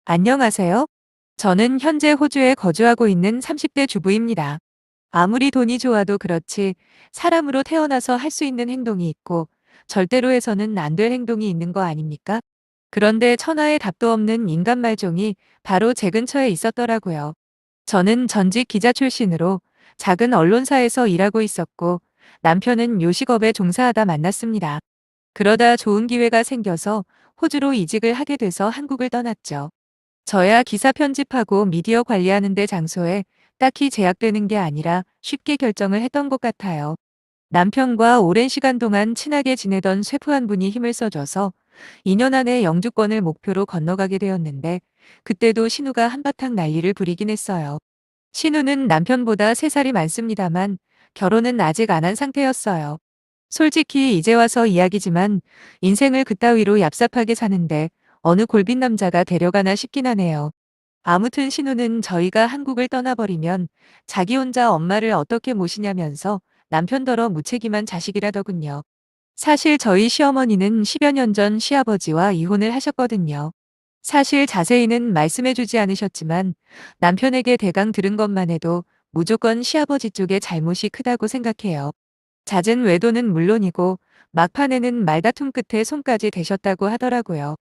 안녕하세요. 저는 현재 호주에 거주하고 있는 30대 주부입니다. 아무리 돈이 좋아도 그렇지 사람으로 태어나서 할 수 있는 행동이 있고 절대로 해서는 안 될 행동이 있는 거 아닙니까? 그런데 천하의 답도 없는 인간 말종이 바로 제 근처에 있었더라고요. 저는 전직 기자 출신으로 작은 언론사에서 일하고 있었고 남편은 요식업에 종사하다 만났습니다. 그러다 좋은 기회가 생겨서 호주로 이직을 하게 돼서 한국을 떠났죠. 저야 기사 편집하고 미디어 관리하는 데 장소에 딱히 제약되는 게 아니라 쉽게 결정을 했던 것 같아요. 남편과 오랜 시간 동안 친하게 지내던 셰프 한 분이 힘을 써줘서 2년 안에 영주권을 목표로 건너가게 되었는데 그때도 신우가 한바탕 난리를 부리긴 했어요. 신우는 남편보다 3살이 많습니다만 결혼은 아직 안 한 상태였어요. 솔직히 이제 와서 이야기지만 인생을 그따위로 얍삽하게 사는데 어느 골빈 남자가 데려가나 싶긴 하네요. 아무튼 신우는 저희가 한국을 떠나버리면 자기 혼자 엄마를 어떻게 모시냐면서 남편더러 무책임한 자식이라더군요. 사실 저희 시어머니는 10여 년 전 시아버지와 이혼을 하셨거든요. 사실 자세히는 말씀해주지 않으셨지만 남편에게 대강 들은 것만 해도 무조건 시아버지 쪽에 잘못이 크다고 생각해요. 잦은 외도는 물론이고 막판에는 말다툼 끝에 손까지 대셨다고 하더라고요.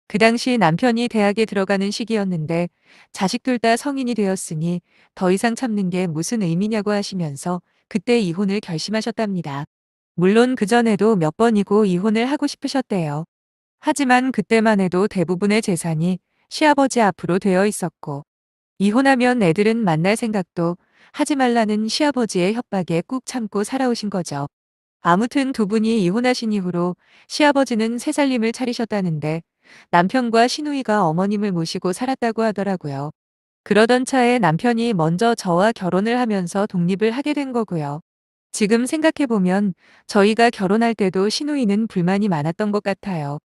그 당시 남편이 대학에 들어가는 시기였는데 자식 둘 다 성인이 되었으니 더 이상 참는 게 무슨 의미냐고 하시면서 그때 이혼을 결심하셨답니다. 물론 그전에도 몇 번이고 이혼을 하고 싶으셨대요. 하지만 그때만 해도 대부분의 재산이 시아버지 앞으로 되어 있었고 이혼하면 애들은 만날 생각도 하지 말라는 시아버지의 협박에 꾹 참고 살아오신 거죠. 아무튼 두 분이 이혼하신 이후로 시아버지는 새살림을 차리셨다는데 남편과 시누이가 어머님을 모시고 살았다고 하더라고요. 그러던 차에 남편이 먼저 저와 결혼을 하면서 독립을 하게 된 거고요. 지금 생각해보면 저희가 결혼할 때도 시누이는 불만이 많았던 것 같아요.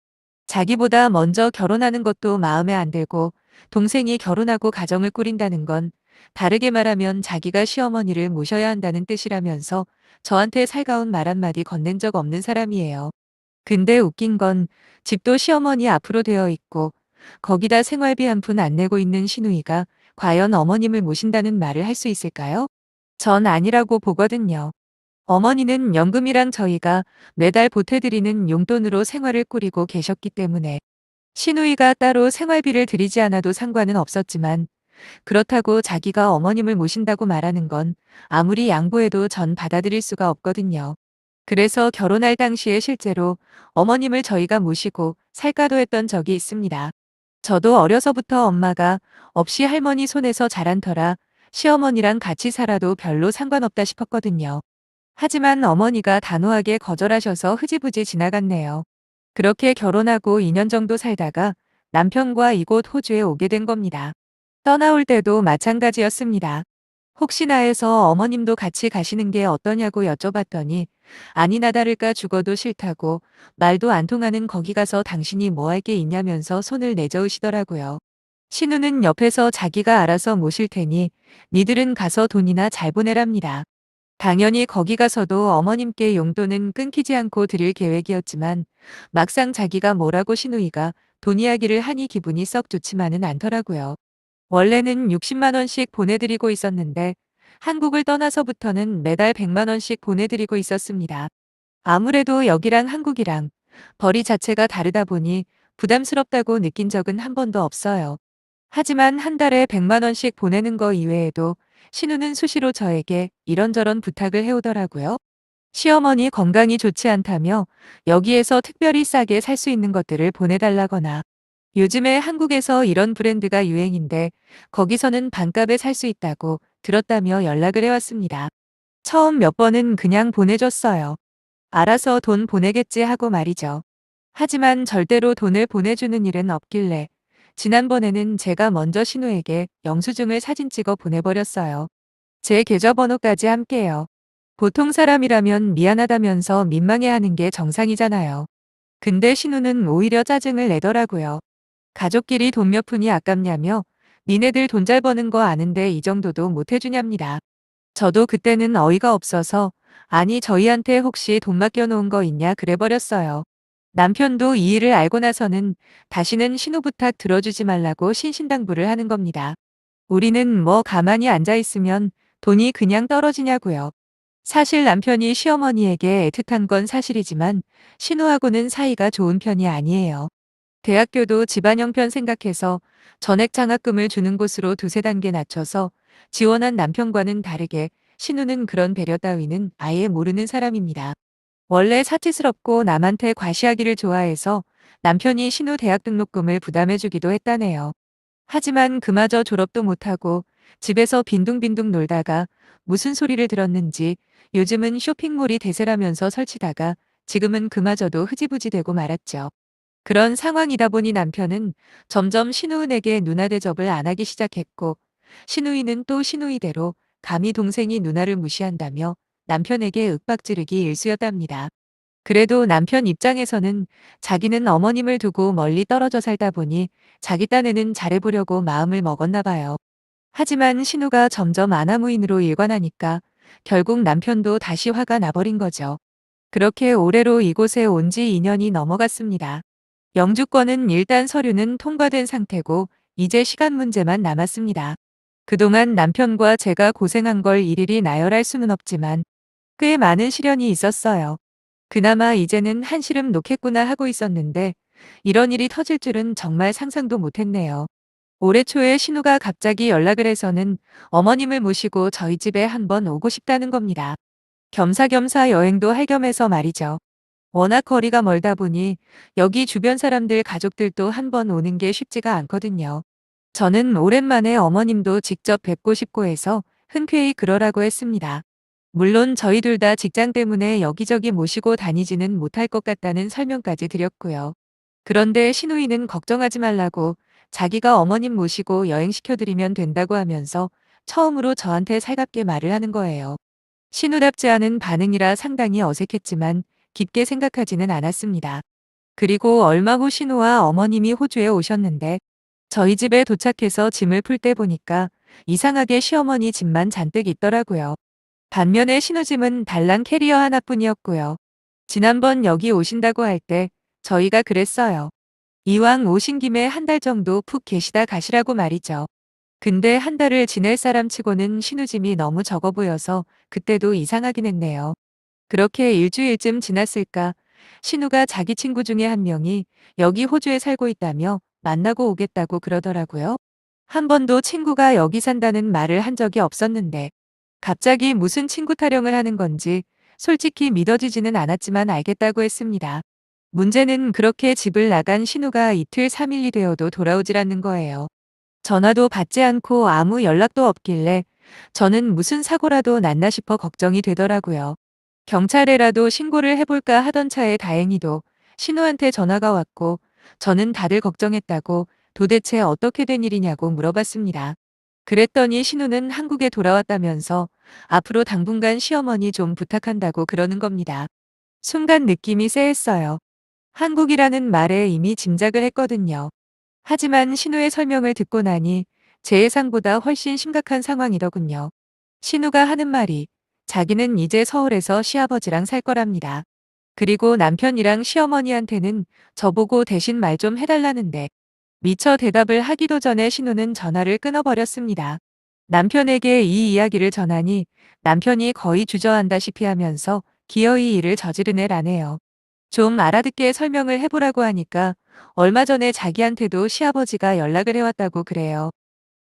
자기보다 먼저 결혼하는 것도 마음에 안 들고 동생이 결혼하고 가정을 꾸린다는 건 다르게 말하면 자기가 시어머니를 모셔야 한다는 뜻이라면서 저한테 살가운 말 한마디 건넨 적 없는 사람이에요. 근데 웃긴 건 집도 시어머니 앞으로 되어 있고 거기다 생활비 한 푼 안 내고 있는 시누이가 과연 어머님을 모신다는 말을 할 수 있을까요? 전 아니라고 보거든요. 어머니는 연금이랑 저희가 매달 보태드리는 용돈으로 생활을 꾸리고 계셨기 때문에 시누이가 따로 생활비를 드리지 않아도 상관은 없었지만 그렇다고 자기가 어머님을 모신다고 말하는 건 아무리 양보해도 전 받아들일 수가 없거든요. 그래서 결혼할 당시에 실제로 어머님을 저희가 모시고 살까도 했던 적이 있습니다. 저도 어려서부터 엄마가 없이 할머니 손에서 자란 터라 시어머니랑 같이 살아도 별로 상관없다 싶었거든요. 하지만 어머니가 단호하게 거절하셔서 흐지부지 지나갔네요. 그렇게 결혼하고 2년 정도 살다가 남편과 이곳 호주에 오게 된 겁니다. 떠나올 때도 마찬가지였습니다. 혹시나 해서 어머님도 같이 가시는 게 어떠냐고 여쭤봤더니 아니나 다를까 죽어도 싫다고 말도 안 통하는 거기 가서 당신이 뭐 할 게 있냐면서 손을 내저으시더라고요. 신우는 옆에서 자기가 알아서 모실 테니 니들은 가서 돈이나 잘 보내랍니다. 당연히 거기 가서도 어머님께 용돈은 끊기지 않고 드릴 계획이었지만 막상 자기가 뭐라고 시누이가 돈 이야기를 하니 기분이 썩 좋지만은 않더라고요. 원래는 60만 원씩 보내드리고 있었는데 한국을 떠나서부터는 매달 100만 원씩 보내드리고 있었습니다. 아무래도 여기랑 한국이랑 벌이 자체가 다르다 보니 부담스럽다고 느낀 적은 한 번도 없어요. 하지만 한 달에 100만 원씩 보내는 거 이외에도 신우는 수시로 저에게 이런저런 부탁을 해오더라고요. 시어머니 건강이 좋지 않다며 여기에서 특별히 싸게 살 수 있는 것들을 보내달라거나 요즘에 한국에서 이런 브랜드가 유행인데 거기서는 반값에 살 수 있다고 들었다며 연락을 해왔습니다. 처음 몇 번은 그냥 보내줬어요. 알아서 돈 보내겠지 하고 말이죠. 하지만 절대로 돈을 보내주는 일은 없길래 지난번에는 제가 먼저 신우에게 영수증을 사진 찍어 보내버렸어요. 제 계좌번호까지 함께요. 보통 사람이라면 미안하다면서 민망해하는 게 정상이잖아요. 근데 신우는 오히려 짜증을 내더라고요. 가족끼리 돈 몇 푼이 아깝냐며 니네들 돈 잘 버는 거 아는데 이 정도도 못 해주냐입니다. 저도 그때는 어이가 없어서 아니 저희한테 혹시 돈 맡겨놓은 거 있냐 그래버렸어요. 남편도 이 일을 알고 나서는 다시는 신우 부탁 들어주지 말라고 신신당부를 하는 겁니다. 우리는 뭐 가만히 앉아 있으면 돈이 그냥 떨어지냐고요. 사실 남편이 시어머니에게 애틋한 건 사실이지만 신우하고는 사이가 좋은 편이 아니에요. 대학교도 집안 형편 생각해서 전액 장학금을 주는 곳으로 두세 단계 낮춰서 지원한 남편과는 다르게 신우는 그런 배려 따위는 아예 모르는 사람입니다. 원래 사치스럽고 남한테 과시하기를 좋아해서 남편이 신우 대학 등록금을 부담해주기도 했다네요. 하지만 그마저 졸업도 못하고 집에서 빈둥빈둥 놀다가 무슨 소리를 들었는지 요즘은 쇼핑몰이 대세라면서 설치다가 지금은 그마저도 흐지부지 되고 말았죠. 그런 상황이다 보니 남편은 점점 신우은에게 누나 대접을 안 하기 시작했고 신우이는 또 신우이대로 감히 동생이 누나를 무시한다며 남편에게 윽박지르기 일쑤였답니다. 그래도 남편 입장에서는 자기는 어머님을 두고 멀리 떨어져 살다 보니 자기 딴에는 잘해보려고 마음을 먹었나 봐요. 하지만 신우가 점점 아나무인으로 일관하니까 결국 남편도 다시 화가 나버린 거죠. 그렇게 올해로 이곳에 온 지 2년이 넘어갔습니다. 영주권은 일단 서류는 통과된 상태고 이제 시간 문제만 남았습니다. 그동안 남편과 제가 고생한 걸 일일이 나열할 수는 없지만 꽤 많은 시련이 있었어요. 그나마 이제는 한시름 놓겠구나 하고 있었는데 이런 일이 터질 줄은 정말 상상도 못했네요. 올해 초에 신우가 갑자기 연락을 해서는 어머님을 모시고 저희 집에 한번 오고 싶다는 겁니다. 겸사겸사 여행도 할 겸해서 말이죠. 워낙 거리가 멀다 보니 여기 주변 사람들 가족들도 한번 오는 게 쉽지가 않거든요. 저는 오랜만에 어머님도 직접 뵙고 싶고 해서 흔쾌히 그러라고 했습니다. 물론 저희 둘 다 직장 때문에 여기저기 모시고 다니지는 못할 것 같다는 설명까지 드렸고요. 그런데 신우이는 걱정하지 말라고 자기가 어머님 모시고 여행시켜드리면 된다고 하면서 처음으로 저한테 살갑게 말을 하는 거예요. 신우답지 않은 반응이라 상당히 어색했지만 깊게 생각하지는 않았습니다. 그리고 얼마 후 신우와 어머님이 호주에 오셨는데 저희 집에 도착해서 짐을 풀 때 보니까 이상하게 시어머니 짐만 잔뜩 있더라고요. 반면에 신우짐은 달랑 캐리어 하나뿐이었고요. 지난번 여기 오신다고 할 때 저희가 그랬어요. 이왕 오신 김에 한 달 정도 푹 계시다 가시라고 말이죠. 근데 한 달을 지낼 사람 치고는 신우짐이 너무 적어 보여서 그때도 이상하긴 했네요. 그렇게 일주일쯤 지났을까 신우가 자기 친구 중에 한 명이 여기 호주에 살고 있다며 만나고 오겠다고 그러더라고요. 한 번도 친구가 여기 산다는 말을 한 적이 없었는데 갑자기 무슨 친구 타령을 하는 건지 솔직히 믿어지지는 않았지만 알겠다고 했습니다. 문제는 그렇게 집을 나간 신우가 이틀 3일이 되어도 돌아오질 않는 거예요. 전화도 받지 않고 아무 연락도 없길래 저는 무슨 사고라도 났나 싶어 걱정이 되더라고요. 경찰에라도 신고를 해볼까 하던 차에 다행히도 신우한테 전화가 왔고 저는 다들 걱정했다고 도대체 어떻게 된 일이냐고 물어봤습니다. 그랬더니 신우는 한국에 돌아왔다면서 앞으로 당분간 시어머니 좀 부탁한다고 그러는 겁니다. 순간 느낌이 쎄했어요. 한국이라는 말에 이미 짐작을 했거든요. 하지만 신우의 설명을 듣고 나니 제 예상보다 훨씬 심각한 상황이더군요. 신우가 하는 말이 자기는 이제 서울에서 시아버지랑 살 거랍니다. 그리고 남편이랑 시어머니한테는 저보고 대신 말 좀 해달라는데 미처 대답을 하기도 전에 신우는 전화를 끊어버렸습니다. 남편에게 이 이야기를 전하니 남편이 거의 주저한다시피 하면서 기어이 일을 저지르네라네요. 좀 알아듣게 설명을 해보라고 하니까 얼마 전에 자기한테도 시아버지가 연락을 해왔다고 그래요.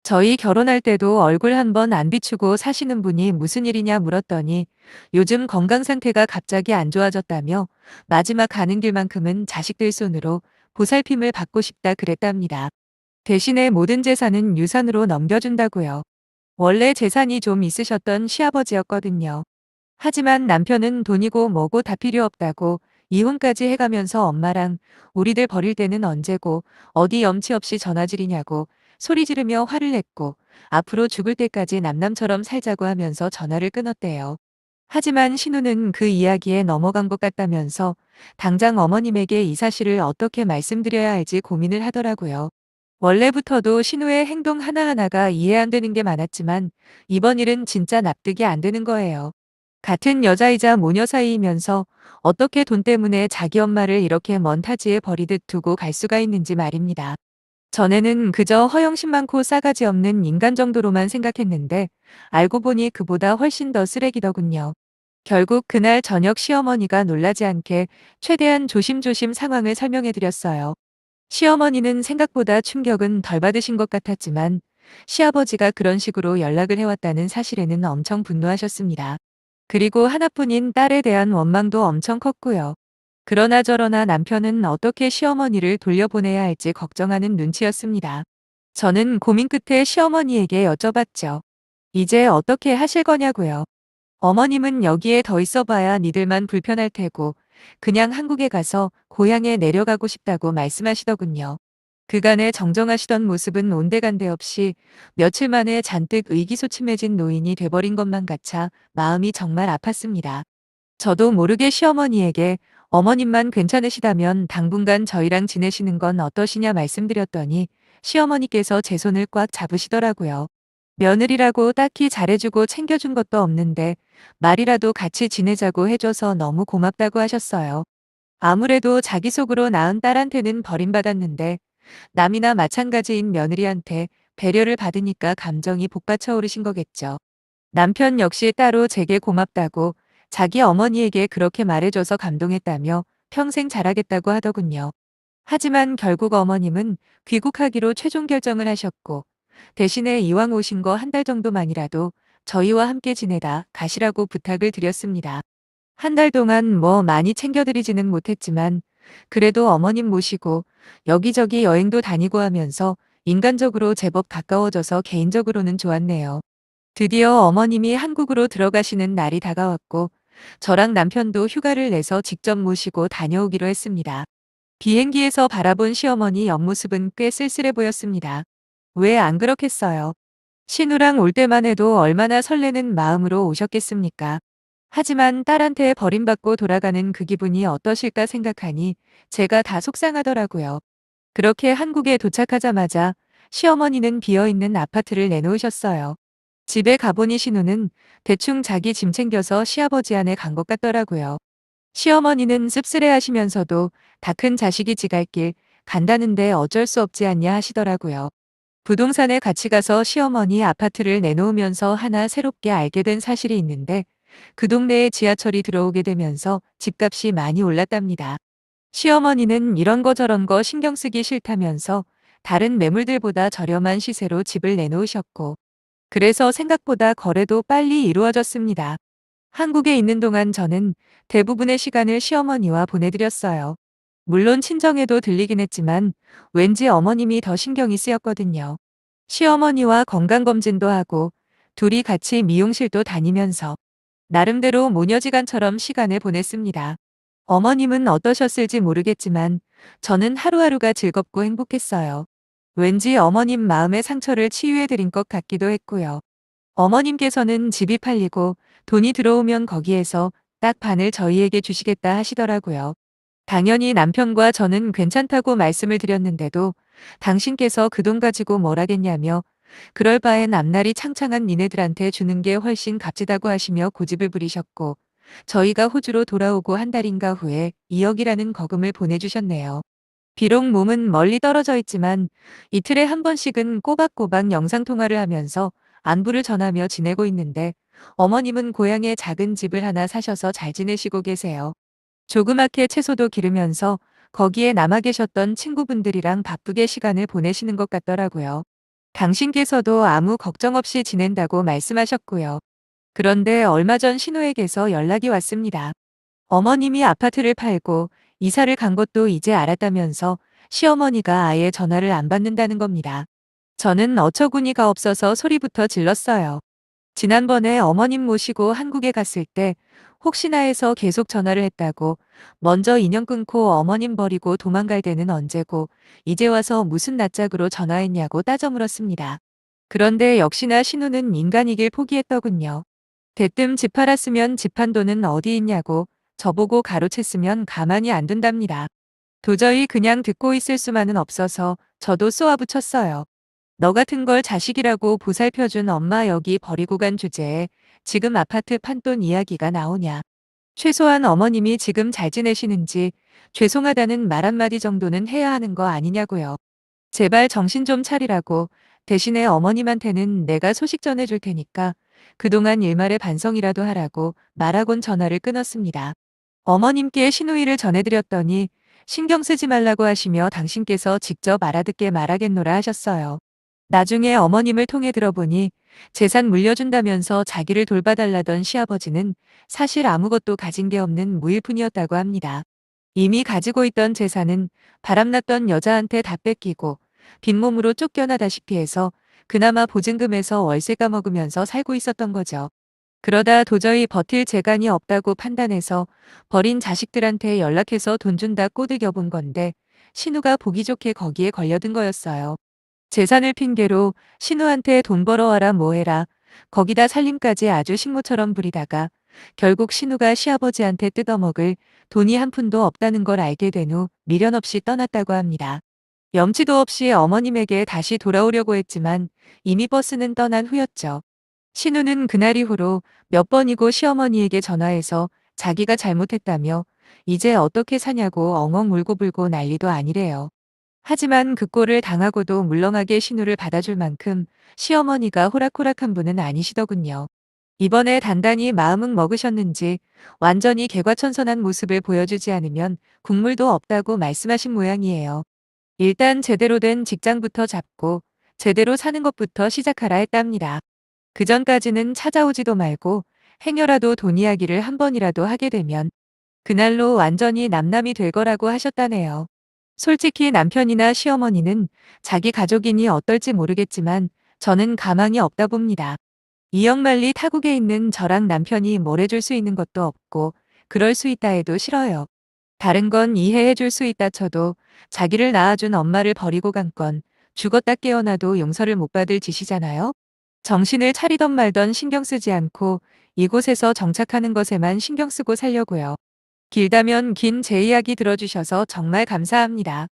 저희 결혼할 때도 얼굴 한번 안 비추고 사시는 분이 무슨 일이냐 물었더니 요즘 건강 상태가 갑자기 안 좋아졌다며 마지막 가는 길만큼은 자식들 손으로 보살핌을 받고 싶다 그랬답니다. 대신에 모든 재산은 유산으로 넘겨준다고요. 원래 재산이 좀 있으셨던 시아버지였거든요. 하지만 남편은 돈이고 뭐고 다 필요 없다고 이혼까지 해가면서 엄마랑 우리들 버릴 때는 언제고 어디 염치 없이 전화질이냐고 소리 지르며 화를 냈고 앞으로 죽을 때까지 남남처럼 살자고 하면서 전화를 끊었대요. 하지만 신우는 그 이야기에 넘어간 것 같다면서 당장 어머님에게 이 사실을 어떻게 말씀드려야 할지 고민을 하더라고요. 원래부터도 신우의 행동 하나하나가 이해 안 되는 게 많았지만 이번 일은 진짜 납득이 안 되는 거예요. 같은 여자이자 모녀 사이이면서 어떻게 돈 때문에 자기 엄마를 이렇게 먼 타지에 버리듯 두고 갈 수가 있는지 말입니다. 전에는 그저 허영심 많고 싸가지 없는 인간 정도로만 생각했는데 알고 보니 그보다 훨씬 더 쓰레기더군요. 결국 그날 저녁 시어머니가 놀라지 않게 최대한 조심조심 상황을 설명해 드렸어요. 시어머니는 생각보다 충격은 덜 받으신 것 같았지만 시아버지가 그런 식으로 연락을 해왔다는 사실에는 엄청 분노하셨습니다. 그리고 하나뿐인 딸에 대한 원망도 엄청 컸고요. 그러나 저러나 남편은 어떻게 시어머니를 돌려보내야 할지 걱정하는 눈치였습니다. 저는 고민 끝에 시어머니에게 여쭤봤죠. 이제 어떻게 하실 거냐고요. 어머님은 여기에 더 있어봐야 니들만 불편할 테고 그냥 한국에 가서 고향에 내려가고 싶다고 말씀하시더군요. 그간의 정정하시던 모습은 온데간데 없이 며칠 만에 잔뜩 의기소침해진 노인이 돼버린 것만 같아 마음이 정말 아팠습니다. 저도 모르게 시어머니에게 어머님만 괜찮으시다면 당분간 저희랑 지내시는 건 어떠시냐 말씀드렸더니 시어머니께서 제 손을 꽉 잡으시더라고요. 며느리라고 딱히 잘해주고 챙겨준 것도 없는데 말이라도 같이 지내자고 해줘서 너무 고맙다고 하셨어요. 아무래도 자기 속으로 낳은 딸한테는 버림받았는데 남이나 마찬가지인 며느리한테 배려를 받으니까 감정이 복받쳐 오르신 거겠죠. 남편 역시 따로 제게 고맙다고 자기 어머니에게 그렇게 말해줘서 감동했다며 평생 잘하겠다고 하더군요. 하지만 결국 어머님은 귀국하기로 최종 결정을 하셨고 대신에 이왕 오신 거 한 달 정도만이라도 저희와 함께 지내다 가시라고 부탁을 드렸습니다. 한 달 동안 뭐 많이 챙겨드리지는 못했지만 그래도 어머님 모시고 여기저기 여행도 다니고 하면서 인간적으로 제법 가까워져서 개인적으로는 좋았네요. 드디어 어머님이 한국으로 들어가시는 날이 다가왔고 저랑 남편도 휴가를 내서 직접 모시고 다녀오기로 했습니다. 비행기에서 바라본 시어머니 옆모습은 꽤 쓸쓸해 보였습니다. 왜 안 그렇겠어요? 신우랑 올 때만 해도 얼마나 설레는 마음으로 오셨겠습니까? 하지만 딸한테 버림받고 돌아가는 그 기분이 어떠실까 생각하니 제가 다 속상하더라고요. 그렇게 한국에 도착하자마자 시어머니는 비어있는 아파트를 내놓으셨어요. 집에 가보니 신우는 대충 자기 짐 챙겨서 시아버지 안에 간 것 같더라고요. 시어머니는 씁쓸해하시면서도 다 큰 자식이 지갈 길 간다는데 어쩔 수 없지 않냐 하시더라고요. 부동산에 같이 가서 시어머니 아파트를 내놓으면서 하나 새롭게 알게 된 사실이 있는데 그 동네에 지하철이 들어오게 되면서 집값이 많이 올랐답니다. 시어머니는 이런 거 저런 거 신경 쓰기 싫다면서 다른 매물들보다 저렴한 시세로 집을 내놓으셨고 그래서 생각보다 거래도 빨리 이루어졌습니다. 한국에 있는 동안 저는 대부분의 시간을 시어머니와 보내드렸어요. 물론 친정에도 들리긴 했지만 왠지 어머님이 더 신경이 쓰였거든요. 시어머니와 건강검진도 하고 둘이 같이 미용실도 다니면서 나름대로 모녀지간처럼 시간을 보냈습니다. 어머님은 어떠셨을지 모르겠지만 저는 하루하루가 즐겁고 행복했어요. 왠지 어머님 마음의 상처를 치유해드린 것 같기도 했고요. 어머님께서는 집이 팔리고 돈이 들어오면 거기에서 딱 반을 저희에게 주시겠다 하시더라고요. 당연히 남편과 저는 괜찮다고 말씀을 드렸는데도 당신께서 그 돈 가지고 뭘 하겠냐며 그럴 바엔 앞날이 창창한 니네들한테 주는 게 훨씬 값지다고 하시며 고집을 부리셨고 저희가 호주로 돌아오고 한 달인가 후에 2억이라는 거금을 보내주셨네요. 비록 몸은 멀리 떨어져 있지만 이틀에 한 번씩은 꼬박꼬박 영상통화를 하면서 안부를 전하며 지내고 있는데 어머님은 고향에 작은 집을 하나 사셔서 잘 지내시고 계세요. 조그맣게 채소도 기르면서 거기에 남아 계셨던 친구분들이랑 바쁘게 시간을 보내시는 것 같더라고요. 당신께서도 아무 걱정 없이 지낸다고 말씀하셨고요. 그런데 얼마 전 신우에게서 연락이 왔습니다. 어머님이 아파트를 팔고 이사를 간 것도 이제 알았다면서 시어머니가 아예 전화를 안 받는다는 겁니다. 저는 어처구니가 없어서 소리부터 질렀어요. 지난번에 어머님 모시고 한국에 갔을 때 혹시나 해서 계속 전화를 했다고 먼저 인연 끊고 어머님 버리고 도망갈 때는 언제고 이제 와서 무슨 낯짝으로 전화했냐고 따져 물었습니다. 그런데 역시나 신우는 인간이길 포기했더군요. 대뜸 집 팔았으면 집 판 돈은 어디 있냐고 저보고 가로챘으면 가만히 안 둔답니다. 도저히 그냥 듣고 있을 수만은 없어서 저도 쏘아붙였어요. 너 같은 걸 자식이라고 보살펴준 엄마 여기 버리고 간 주제에 지금 아파트 판돈 이야기가 나오냐. 최소한 어머님이 지금 잘 지내시는지 죄송하다는 말 한마디 정도는 해야 하는 거 아니냐고요. 제발 정신 좀 차리라고 대신에 어머님한테는 내가 소식 전해줄 테니까 그동안 일말의 반성이라도 하라고 말하곤 전화를 끊었습니다. 어머님께 시누이를 전해드렸더니 신경 쓰지 말라고 하시며 당신께서 직접 알아듣게 말하겠노라 하셨어요. 나중에 어머님을 통해 들어보니 재산 물려준다면서 자기를 돌봐달라던 시아버지는 사실 아무것도 가진 게 없는 무일푼이었다고 합니다. 이미 가지고 있던 재산은 바람났던 여자한테 다 뺏기고 빈몸으로 쫓겨나다시피 해서 그나마 보증금에서 월세 까먹으면서 살고 있었던 거죠. 그러다 도저히 버틸 재간이 없다고 판단해서 버린 자식들한테 연락해서 돈 준다 꼬드겨 본 건데 신우가 보기 좋게 거기에 걸려든 거였어요. 재산을 핑계로 신우한테 돈 벌어와라 뭐해라 거기다 살림까지 아주 식모처럼 부리다가 결국 신우가 시아버지한테 뜯어먹을 돈이 한 푼도 없다는 걸 알게 된 후 미련 없이 떠났다고 합니다. 염치도 없이 어머님에게 다시 돌아오려고 했지만 이미 버스는 떠난 후였죠. 신우는 그날 이후로 몇 번이고 시어머니에게 전화해서 자기가 잘못했다며 이제 어떻게 사냐고 엉엉 울고불고 난리도 아니래요. 하지만 그 꼴을 당하고도 물렁하게 신우를 받아줄 만큼 시어머니가 호락호락한 분은 아니시더군요. 이번에 단단히 마음은 먹으셨는지 완전히 개과천선한 모습을 보여주지 않으면 국물도 없다고 말씀하신 모양이에요. 일단 제대로 된 직장부터 잡고 제대로 사는 것부터 시작하라 했답니다. 그전까지는 찾아오지도 말고 행여라도 돈 이야기를 한 번이라도 하게 되면 그날로 완전히 남남이 될 거라고 하셨다네요. 솔직히 남편이나 시어머니는 자기 가족이니 어떨지 모르겠지만 저는 가망이 없다 봅니다. 이영만리 타국에 있는 저랑 남편이 뭘 해줄 수 있는 것도 없고 그럴 수 있다 해도 싫어요. 다른 건 이해해 줄 수 있다 쳐도 자기를 낳아준 엄마를 버리고 간 건 죽었다 깨어나도 용서를 못 받을 짓이잖아요. 정신을 차리던 말던 신경 쓰지 않고 이곳에서 정착하는 것에만 신경 쓰고 살려고요. 길다면 긴 제 이야기 들어주셔서 정말 감사합니다.